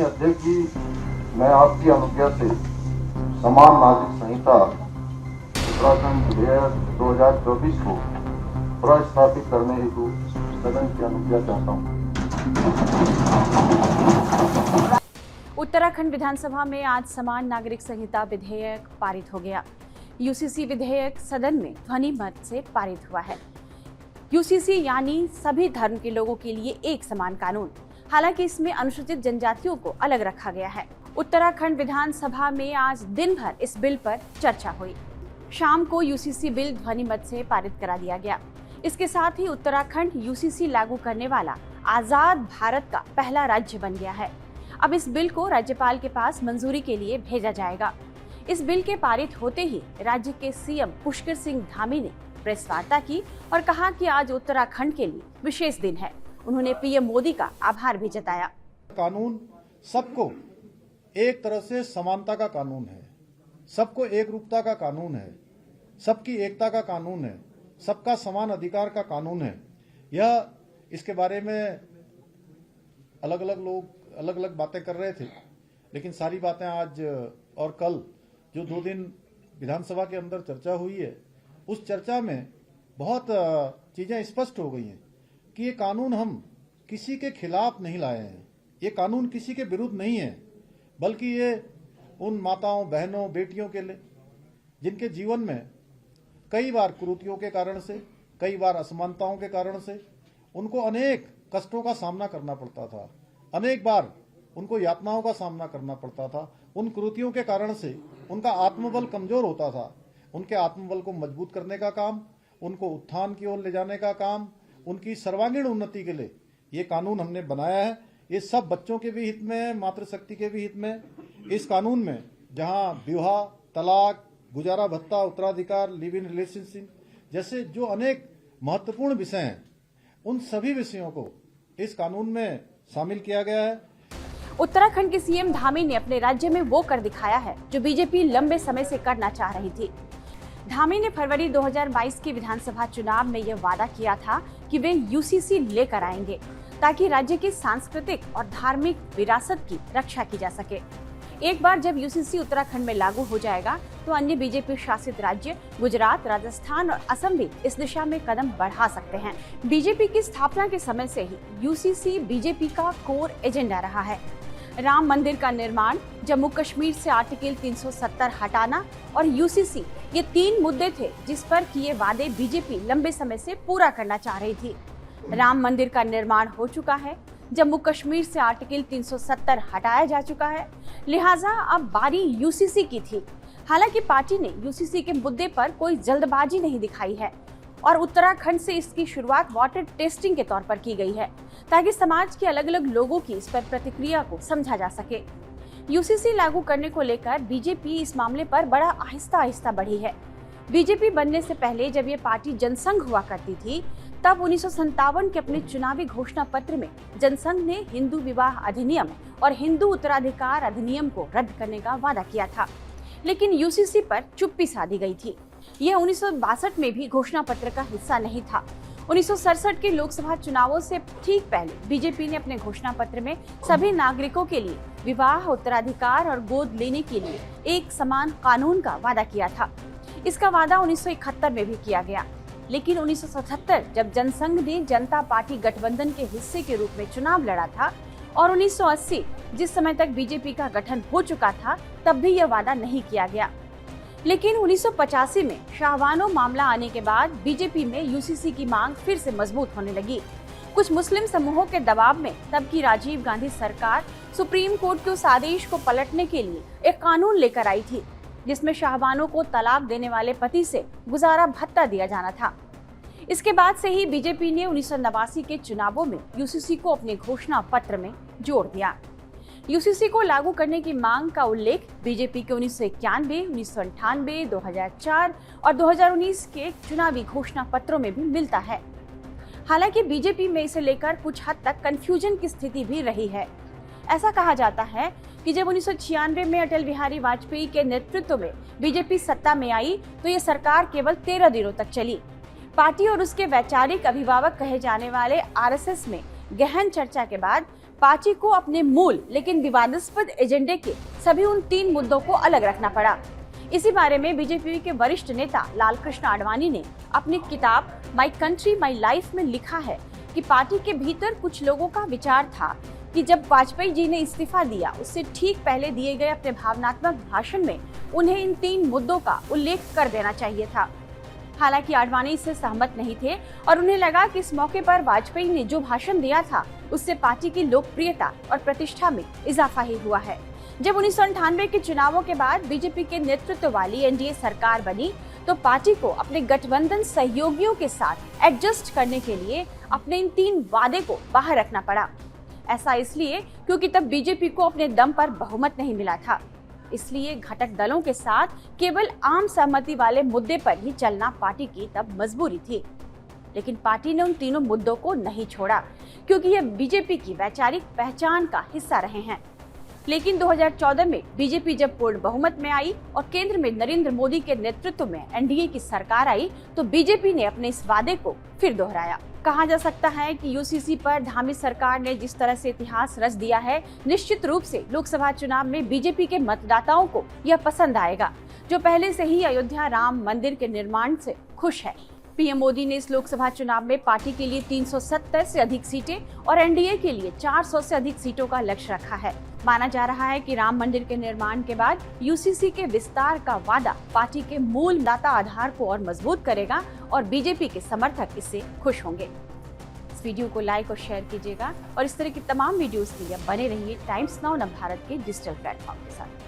माननीय अध्यक्ष जी, मैं आपकी अनुज्ञा से समान नागरिक संहिता उत्तराखंड विधेयक 2024 को प्रस्तावित करने हेतु सदन की अनुज्ञा चाहता हूँ। उत्तराखंड विधानसभा में आज समान नागरिक संहिता विधेयक पारित हो गया। यूसीसी विधेयक सदन में ध्वनि मत से पारित हुआ है। यूसीसी यानी सभी धर्म के लोगों के लिए एक समान कानून। हालांकि इसमें अनुसूचित जनजातियों को अलग रखा गया है। उत्तराखंड विधानसभा में आज दिन भर इस बिल पर चर्चा हुई। शाम को यूसीसी बिल ध्वनि मत से पारित करा दिया गया। इसके साथ ही उत्तराखंड यूसीसी लागू करने वाला आजाद भारत का पहला राज्य बन गया है। अब इस बिल को राज्यपाल के पास मंजूरी के लिए भेजा जाएगा। इस बिल के पारित होते ही राज्य के सीएम पुष्कर सिंह धामी ने प्रेस वार्ता की और कहा कि आज उत्तराखंड के लिए विशेष दिन है। उन्होंने पीएम मोदी का आभार भी जताया। कानून सबको एक तरह से समानता का कानून है, सबको एक रूपता का कानून है, सबकी एकता का कानून है, सबका समान अधिकार का कानून है। यह इसके बारे में अलग अलग लोग अलग अलग बातें कर रहे थे, लेकिन सारी बातें आज और कल जो 2 दिन विधानसभा के अंदर चर्चा हुई है, उस चर्चा में बहुत चीजें स्पष्ट हो गई हैं कि ये कानून हम किसी के खिलाफ नहीं लाए हैं, ये कानून किसी के विरुद्ध नहीं है, बल्कि ये उन माताओं, बहनों, बेटियों के लिए जिनके जीवन में कई बार कुरीतियों के कारण से, कई बार असमानताओं के कारण से उनको अनेक कष्टों का सामना करना पड़ता था, अनेक बार उनको यातनाओं का सामना करना पड़ता था। उन कुरीतियों के कारण से उनका आत्मबल कमजोर होता था। उनके आत्मबल को मजबूत करने का काम, उनको उत्थान की ओर ले जाने का काम, उनकी सर्वांगीण उन्नति के लिए ये कानून हमने बनाया है। ये सब बच्चों के भी हित में है, मातृशक्ति के भी हित में। इस कानून में जहां विवाह, तलाक, गुजारा भत्ता, उत्तराधिकार, लिव इन रिलेशनशिप जैसे जो अनेक महत्वपूर्ण विषय हैं, उन सभी विषयों को इस कानून में शामिल किया गया है। उत्तराखंड के सीएम धामी ने अपने राज्य में वो कर दिखाया है जो बीजेपी लंबे समय से करना चाह रही थी। धामी ने फरवरी 2022 के विधानसभा चुनाव में यह वादा किया था कि वे यूसीसी लेकर आएंगे ताकि राज्य की सांस्कृतिक और धार्मिक विरासत की रक्षा की जा सके। एक बार जब यूसीसी उत्तराखंड में लागू हो जाएगा तो अन्य बीजेपी शासित राज्य गुजरात, राजस्थान और असम भी इस दिशा में कदम बढ़ा सकते हैं। बीजेपी की स्थापना के समय से ही यूसीसी बीजेपी का कोर एजेंडा रहा है। राम मंदिर का निर्माण, जम्मू कश्मीर से आर्टिकल 370 हटाना और यूसीसी, ये 3 मुद्दे थे जिस पर किए वादे बीजेपी लंबे समय से पूरा करना चाह रही थी। राम मंदिर का निर्माण हो चुका है, जम्मू कश्मीर से आर्टिकल 370 हटाया जा चुका है, लिहाजा अब बारी यूसीसी की थी। हालांकि पार्टी ने यूसीसी के मुद्दे पर कोई जल्दबाजी नहीं दिखाई है और उत्तराखंड से इसकी शुरुआत वाटर टेस्टिंग के तौर पर की गई है ताकि समाज के अलग अलग लोगों की इस पर प्रतिक्रिया को समझा जा सके। यूसीसी लागू करने को लेकर बीजेपी इस मामले पर बड़ा आहिस्ता आहिस्ता बढ़ी है। बीजेपी बनने से पहले जब ये पार्टी जनसंघ हुआ करती थी, तब 1957 के अपने चुनावी घोषणा पत्र में जनसंघ ने हिंदू विवाह अधिनियम और हिंदू उत्तराधिकार अधिनियम को रद्द करने का वादा किया था, लेकिन यूसीसी पर चुप्पी साधी गई थी। यह 1962 में भी घोषणा पत्र का हिस्सा नहीं था। 1967 के लोकसभा चुनावों से ठीक पहले बीजेपी ने अपने घोषणा पत्र में सभी नागरिकों के लिए विवाह, उत्तराधिकार और गोद लेने के लिए एक समान कानून का वादा किया था। इसका वादा 1971 में भी किया गया, लेकिन 1977 जब जनसंघ ने जनता पार्टी गठबंधन के हिस्से के रूप में चुनाव लड़ा था और 1980 जिस समय तक बीजेपी का गठन हो चुका था, तब भी यह वादा नहीं किया गया। लेकिन 1985 में शाहबानो मामला आने के बाद बीजेपी में यूसीसी की मांग फिर से मजबूत होने लगी। कुछ मुस्लिम समूहों के दबाव में तब की राजीव गांधी सरकार सुप्रीम कोर्ट के उस आदेश को पलटने के लिए एक कानून लेकर आई थी, जिसमें शाहबानो को तलाक देने वाले पति से गुजारा भत्ता दिया जाना था। इसके बाद से ही बीजेपी ने 1989 के चुनावों में यूसीसी को अपने घोषणा पत्र में जोड़ दिया। यूसीसी को लागू करने की मांग का उल्लेख बीजेपी के 1991, 1998, 2004 और 2019 के चुनावी घोषणा पत्रों में भी मिलता है। हालांकि बीजेपी में इसे लेकर कुछ हद तक कंफ्यूजन की स्थिति भी रही है। ऐसा कहा जाता है कि जब 1996 में अटल बिहारी वाजपेयी के नेतृत्व में बीजेपी सत्ता में आई तो ये सरकार केवल 13 दिनों तक चली। पार्टी और उसके वैचारिक अभिभावक कहे जाने वाले आरएसएस में गहन चर्चा के बाद पार्टी को अपने मूल लेकिन विवादास्पद एजेंडे के सभी उन 3 मुद्दों को अलग रखना पड़ा। इसी बारे में बीजेपी के वरिष्ठ नेता लालकृष्ण आडवाणी ने अपनी किताब माई कंट्री माई लाइफ में लिखा है कि पार्टी के भीतर कुछ लोगों का विचार था कि जब वाजपेयी जी ने इस्तीफा दिया उससे ठीक पहले दिए गए अपने भावनात्मक भाषण में उन्हें इन 3 मुद्दों का उल्लेख कर देना चाहिए था। हालांकि आडवाणी इससे सहमत नहीं थे और उन्हें लगा कि इस मौके पर वाजपेयी ने जो भाषण दिया था उससे पार्टी की लोकप्रियता और प्रतिष्ठा में इजाफा ही हुआ है। जब 1998 के चुनावों के बाद बीजेपी के नेतृत्व वाली एनडीए सरकार बनी तो पार्टी को अपने गठबंधन सहयोगियों के साथ एडजस्ट करने के लिए अपने इन 3 वादे को बाहर रखना पड़ा। ऐसा इसलिए क्योंकि तब बीजेपी को अपने दम पर बहुमत नहीं मिला था, इसलिए घटक दलों के साथ केवल आम सहमति वाले मुद्दे पर ही चलना पार्टी की तब मजबूरी थी। लेकिन पार्टी ने उन तीनों मुद्दों को नहीं छोड़ा क्योंकि यह बीजेपी की वैचारिक पहचान का हिस्सा रहे हैं। लेकिन 2014 में बीजेपी जब पूर्ण बहुमत में आई और केंद्र में नरेंद्र मोदी के नेतृत्व में एनडीए की सरकार आई तो बीजेपी ने अपने इस वादे को फिर दोहराया। कहा जा सकता है कि यूसीसी पर धामी सरकार ने जिस तरह से इतिहास रच दिया है, निश्चित रूप से लोकसभा चुनाव में बीजेपी के मतदाताओं को यह पसंद आएगा, जो पहले से ही अयोध्या राम मंदिर के निर्माण से खुश है। पीएम मोदी ने इस लोकसभा चुनाव में पार्टी के लिए 370 से अधिक सीटें और एनडीए के लिए 400 से अधिक सीटों का लक्ष्य रखा है। माना जा रहा है कि राम मंदिर के निर्माण के बाद यूसीसी के विस्तार का वादा पार्टी के मूल मतदाता आधार को और मजबूत करेगा और बीजेपी के समर्थक इससे खुश होंगे। इस वीडियो को लाइक और शेयर कीजिएगा और इस तरह की तमाम वीडियोस के लिए बने रहिए टाइम्स नाउ नवभारत के डिजिटल प्लेटफॉर्म के साथ।